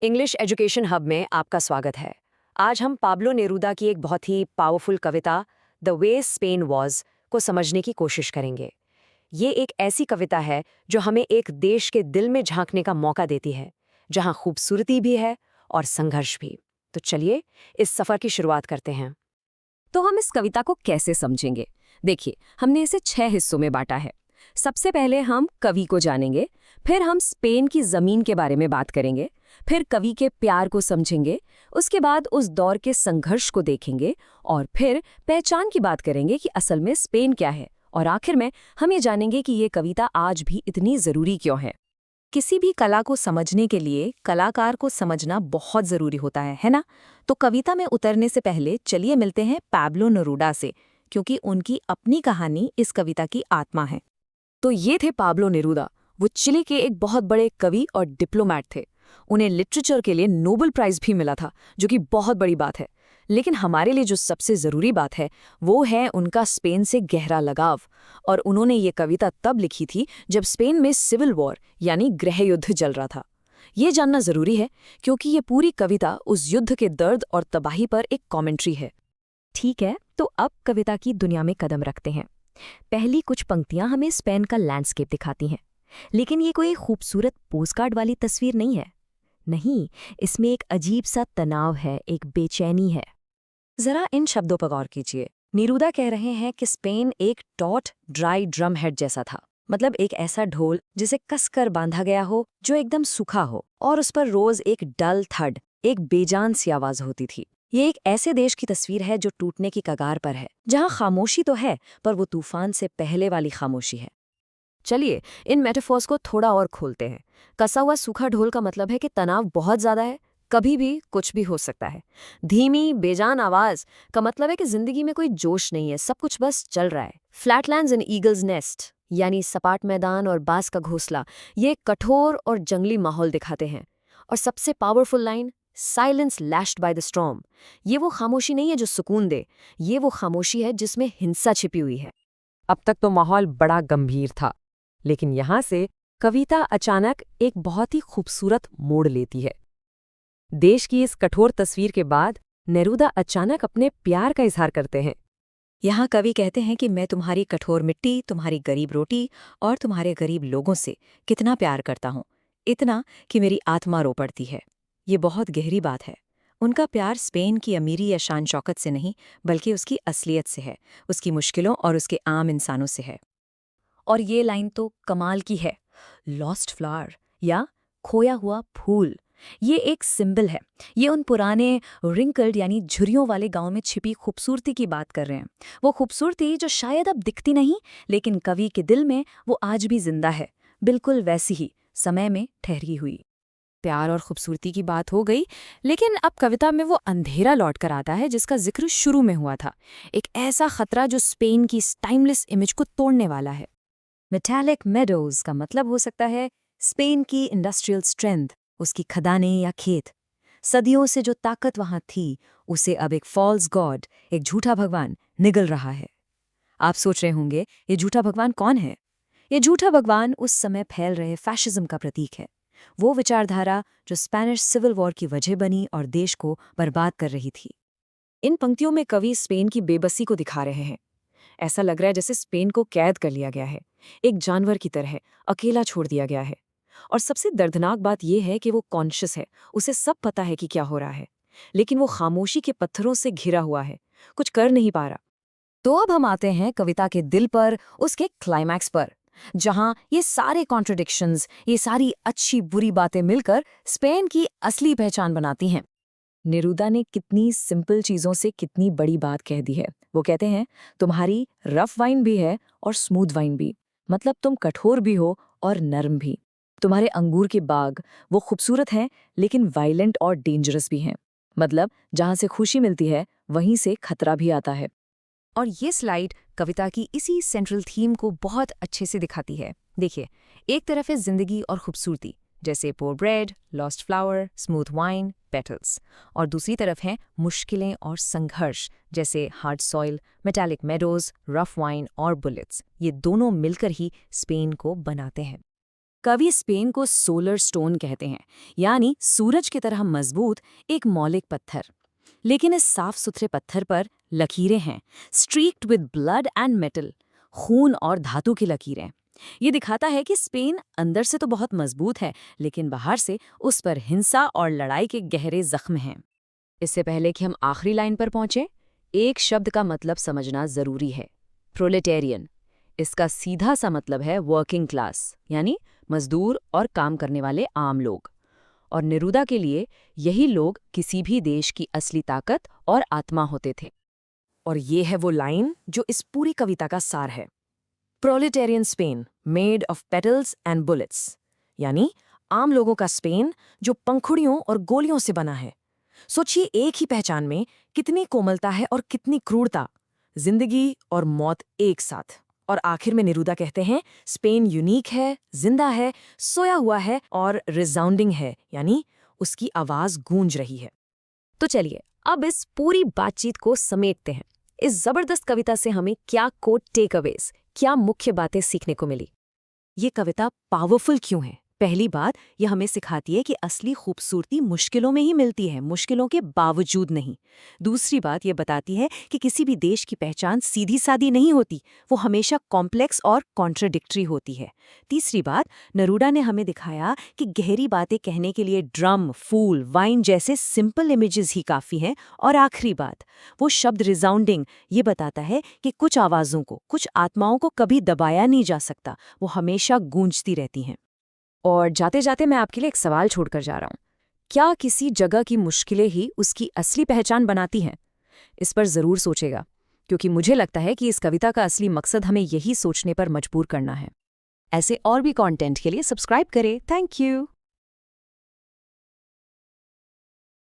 English education hub में आपका स्वागत है। आज हम पाब्लो नेरूदा की एक बहुत ही पावरफुल कविता द वे स्पेन वॉज को समझने की कोशिश करेंगे। ये एक ऐसी कविता है जो हमें एक देश के दिल में झांकने का मौका देती है, जहां खूबसूरती भी है और संघर्ष भी। तो चलिए इस सफर की शुरुआत करते हैं। तो हम इस कविता को कैसे समझेंगे? देखिए, हमने इसे 6 हिस्सों में बांटा है। सबसे पहले हम कवि को जानेंगे, फिर हम स्पेन की जमीन के बारे में बात करेंगे, फिर कवि के प्यार को समझेंगे, उसके बाद उस दौर के संघर्ष को देखेंगे और फिर पहचान की बात करेंगे कि असल में स्पेन क्या है, और आखिर में हम ये जानेंगे कि ये कविता आज भी इतनी जरूरी क्यों है। किसी भी कला को समझने के लिए कलाकार को समझना बहुत जरूरी होता है ना? तो कविता में उतरने से पहले चलिए मिलते हैं पैब्लो नेरूदा से, क्योंकि उनकी अपनी कहानी इस कविता की आत्मा है। तो ये थे पाब्लो नेरूदा। वो चिली के एक बहुत बड़े कवि और डिप्लोमैट थे। उन्हें लिटरेचर के लिए नोबेल प्राइज भी मिला था, जो कि बहुत बड़ी बात है। लेकिन हमारे लिए जो सबसे ज़रूरी बात है वो है उनका स्पेन से गहरा लगाव। और उन्होंने ये कविता तब लिखी थी जब स्पेन में सिविल वॉर यानी गृह युद्ध चल रहा था। ये जानना ज़रूरी है क्योंकि ये पूरी कविता उस युद्ध के दर्द और तबाही पर एक कॉमेंट्री है। ठीक है, तो अब कविता की दुनिया में कदम रखते हैं। पहली कुछ पंक्तियां हमें स्पेन का लैंडस्केप दिखाती हैं, लेकिन ये कोई खूबसूरत पोस्टकार्ड वाली तस्वीर नहीं है। नहीं, इसमें एक अजीब सा तनाव है, एक बेचैनी है। जरा इन शब्दों पर गौर कीजिए। नेरूदा कह रहे हैं कि स्पेन एक टॉट ड्राई ड्रम हेड जैसा था, मतलब एक ऐसा ढोल जिसे कसकर बांधा गया हो, जो एकदम सूखा हो, और उस पर रोज एक डल थड, एक बेजान सी आवाज होती थी। ये एक ऐसे देश की तस्वीर है जो टूटने की कगार पर है, जहां खामोशी तो है, पर वो तूफान से पहले वाली खामोशी है। चलिए इन मेटाफोर्स को थोड़ा और खोलते हैं। कसा हुआ सूखा ढोल का मतलब है कि तनाव बहुत ज्यादा है, कभी भी कुछ भी हो सकता है। धीमी बेजान आवाज का मतलब है कि जिंदगी में कोई जोश नहीं है, सब कुछ बस चल रहा है। फ्लैटलैंड्स इन ईगल्स नेस्ट यानी सपाट मैदान और बास का घोंसला, ये कठोर और जंगली माहौल दिखाते हैं। और सबसे powerful line, silence lashed by the storm, ये वो खामोशी नहीं है जो सुकून दे, ये वो खामोशी है जिसमें हिंसा छिपी हुई है। अब तक तो माहौल बड़ा गंभीर था, लेकिन यहाँ से कविता अचानक एक बहुत ही खूबसूरत मोड़ लेती है। देश की इस कठोर तस्वीर के बाद नेरूदा अचानक अपने प्यार का इजहार करते हैं। यहाँ कवि कहते हैं कि मैं तुम्हारी कठोर मिट्टी, तुम्हारी गरीब रोटी और तुम्हारे गरीब लोगों से कितना प्यार करता हूँ, इतना कि मेरी आत्मा रो पड़ती है। ये बहुत गहरी बात है। उनका प्यार स्पेन की अमीरी या शान शौकत से नहीं, बल्कि उसकी असलियत से है, उसकी मुश्किलों और उसके आम इंसानों से है। और ये लाइन तो कमाल की है, लॉस्ट फ्लावर या खोया हुआ फूल। ये एक सिंबल है। ये उन पुराने रिंकल्ड यानी झुर्रियों वाले गांव में छिपी खूबसूरती की बात कर रहे हैं। वो खूबसूरती जो शायद अब दिखती नहीं, लेकिन कवि के दिल में वो आज भी जिंदा है, बिल्कुल वैसी ही समय में ठहरी हुई। प्यार और खूबसूरती की बात हो गई, लेकिन अब कविता में वो अंधेरा लौट कर आता है जिसका जिक्र शुरू में हुआ था। एक ऐसा खतरा जो स्पेन की टाइमलेस इमेज को तोड़ने वाला है। मेटालिक मेडोज का मतलब हो सकता है स्पेन की इंडस्ट्रियल स्ट्रेंथ, उसकी खदानें या खेत। सदियों से जो ताकत वहां थी, उसे अब एक फॉल्स गॉड, एक झूठा भगवान निगल रहा है। आप सोच रहे होंगे, ये झूठा भगवान कौन है? ये झूठा भगवान उस समय फैल रहे फैशिज्म का प्रतीक है। वो विचारधारा जो स्पेनिश सिविल वॉर की वजह बनी और देश को बर्बाद कर रही थी। इन पंक्तियों में कवि स्पेन की बेबसी को दिखा रहे हैं। ऐसा लग रहा है जैसे स्पेन को कैद कर लिया गया है, एक जानवर की तरह अकेला छोड़ दिया गया है। और सबसे दर्दनाक बात यह है कि वो कॉन्शियस है, उसे सब पता है कि क्या हो रहा है, लेकिन वो खामोशी के पत्थरों से घिरा हुआ है, कुछ कर नहीं पा रहा। तो अब हम आते हैं कविता के दिल पर, उसके क्लाइमैक्स पर, जहां ये सारे कॉन्ट्रडिक्शंस, ये सारी अच्छी बुरी बातें मिलकर स्पेन की असली पहचान बनाती हैं। नेरूदा ने कितनी सिंपल चीजों से कितनी बड़ी बात कह दी है। वो कहते हैं, तुम्हारी रफ वाइन भी है और स्मूथ वाइन भी, मतलब तुम कठोर भी हो और नर्म भी। तुम्हारे अंगूर के बाग वो खूबसूरत हैं, लेकिन वायलेंट और डेंजरस भी हैं, मतलब जहां से खुशी मिलती है वहीं से खतरा भी आता है। और ये स्लाइड कविता की इसी सेंट्रल थीम को बहुत अच्छे से दिखाती है। देखिए, एक तरफ है जिंदगी और खूबसूरती, जैसे poor bread, lost flower, smooth wine, petals, और दूसरी तरफ हैं मुश्किलें और संघर्ष, जैसे hard soil, metallic meadows, rough wine और बुलेट्स। ये दोनों मिलकर ही स्पेन को बनाते हैं। कवि स्पेन को सोलर स्टोन कहते हैं, यानी सूरज की तरह मजबूत एक मौलिक पत्थर। लेकिन इस साफ सुथरे पत्थर पर लकीरें हैं, स्ट्रीक्ड विद ब्लड एंड मेटल, खून और धातु की लकीरें। ये दिखाता है कि स्पेन अंदर से तो बहुत मजबूत है, लेकिन बाहर से उस पर हिंसा और लड़ाई के गहरे जख्म हैं। इससे पहले कि हम आखिरी लाइन पर पहुंचे, एक शब्द का मतलब समझना जरूरी है, प्रोलेटेरियन। इसका सीधा सा मतलब है वर्किंग क्लास, यानी मजदूर और काम करने वाले आम लोग। और नेरूदा के लिए यही लोग किसी भी देश की असली ताकत और आत्मा होते थे। और ये है वो लाइन जो इस पूरी कविता का सार है। Proletarian Spain made of petals and bullets, यानी आम लोगों का स्पेन जो पंखुड़ियों और गोलियों से बना है। सोचिए, एक ही पहचान में कितनी कोमलता है और कितनी क्रूरता, जिंदगी और मौत एक साथ। और आखिर में नेरूदा कहते हैं, स्पेन यूनिक है, जिंदा है, सोया हुआ है और रिसाउंडिंग है, यानी उसकी आवाज गूंज रही है। तो चलिए अब इस पूरी बातचीत को समेटते हैं। इस जबरदस्त कविता से हमें क्या कोट टेकअवेज, क्या मुख्य बातें सीखने को मिली? ये कविता पावरफुल क्यों है? पहली बात, यह हमें सिखाती है कि असली खूबसूरती मुश्किलों में ही मिलती है, मुश्किलों के बावजूद नहीं। दूसरी बात, यह बताती है कि किसी भी देश की पहचान सीधी सादी नहीं होती, वो हमेशा कॉम्प्लेक्स और कॉन्ट्रडिक्टरी होती है। तीसरी बात, नेरूदा ने हमें दिखाया कि गहरी बातें कहने के लिए ड्रम, फूल, वाइन जैसे सिंपल इमेजेस ही काफ़ी हैं। और आखिरी बात, वो शब्द रिसाउंडिंग, ये बताता है कि कुछ आवाज़ों को, कुछ आत्माओं को कभी दबाया नहीं जा सकता, वो हमेशा गूंजती रहती हैं। और जाते जाते मैं आपके लिए एक सवाल छोड़कर जा रहा हूँ। क्या किसी जगह की मुश्किलें ही उसकी असली पहचान बनाती हैं? इस पर ज़रूर सोचेगा, क्योंकि मुझे लगता है कि इस कविता का असली मकसद हमें यही सोचने पर मजबूर करना है। ऐसे और भी कंटेंट के लिए सब्सक्राइब करें। Thank you.